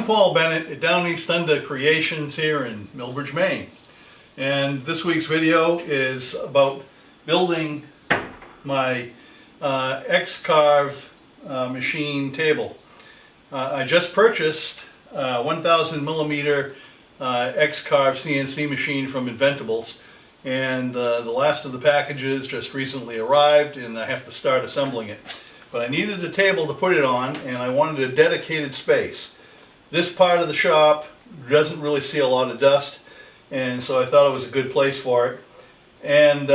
Paul Bennett at Downeast Creations here in Millbridge, Maine. And this week's video is about building my X-Carve machine table. I just purchased a 1000 millimeter X-Carve CNC machine from Inventables, and the last of the packages just recently arrived and I have to start assembling it. But I needed a table to put it on, and I wanted a dedicated space. This part of the shop doesn't really see a lot of dust, and so I thought it was a good place for it. And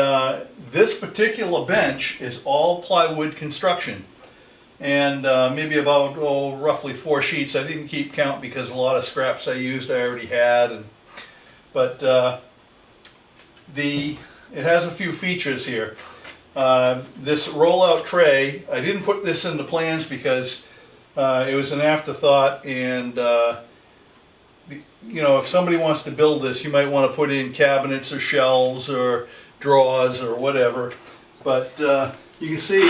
this particular bench is all plywood construction, and maybe about roughly 4 sheets. I didn't keep count because a lot of scraps I used I already had, but it has a few features here. This rollout tray, I didn't put this in the plans because it was an afterthought, and you know, if somebody wants to build this, you might want to put in cabinets or shelves or drawers or whatever. But you can see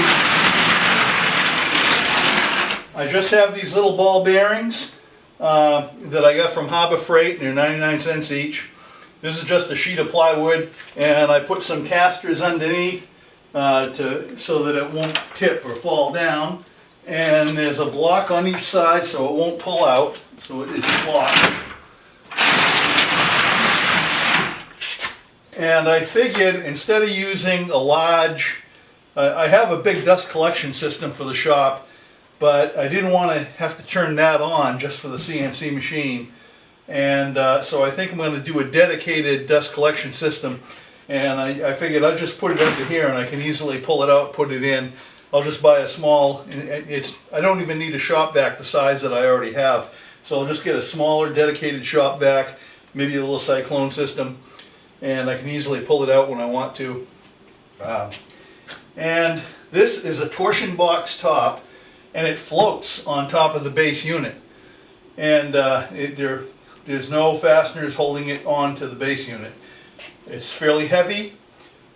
I just have these little ball bearings that I got from Harbor Freight, and they're 99 cents each. This is just a sheet of plywood, and I put some casters underneath so that it won't tip or fall down. And there's a block on each side so it won't pull out, so it's blocked. And I figured instead of using a large, I have a big dust collection system for the shop, but I didn't want to have to turn that on just for the CNC machine. And so I think I'm going to do a dedicated dust collection system. And I figured I'll just put it under here and I can easily pull it out, put it in. I'll just buy a small, I don't even need a shop vac the size that I already have. So I'll just get a smaller dedicated shop vac, maybe a little cyclone system, and I can easily pull it out when I want to. And this is a torsion box top, and it floats on top of the base unit. And there's no fasteners holding it onto the base unit. It's fairly heavy,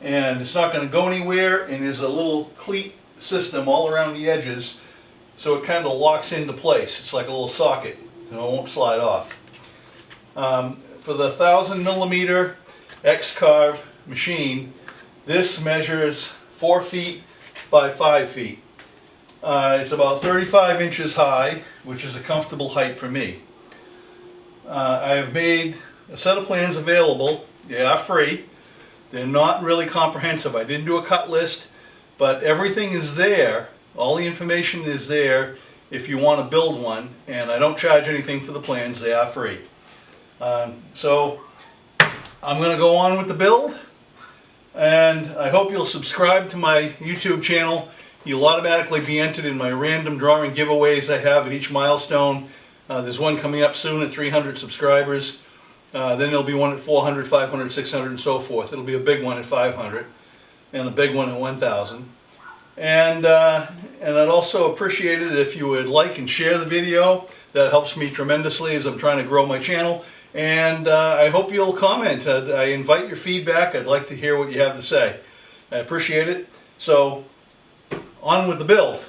and it's not going to go anywhere, and there's a little cleat system all around the edges, so it kind of locks into place. It's like a little socket, so it won't slide off. For the 1000 millimeter X-Carve machine, this measures 4 feet by 5 feet. It's about 35 inches high, which is a comfortable height for me. I have made a set of plans available. They are free. They're not really comprehensive. I didn't do a cut list, but everything is there. All the information is there if you want to build one, and I don't charge anything for the plans. They are free. So I'm going to go on with the build, and I hope you'll subscribe to my YouTube channel. You'll automatically be entered in my random drawing giveaways I have at each milestone. There's one coming up soon at 300 subscribers. Then there'll be one at 400, 500, 600, and so forth. It'll be a big one at 500 and a big one at 1000. And I'd also appreciate it if you would like and share the video. That helps me tremendously as I'm trying to grow my channel. And I hope you'll comment. I invite your feedback. I'd like to hear what you have to say. I appreciate it. So on with the build.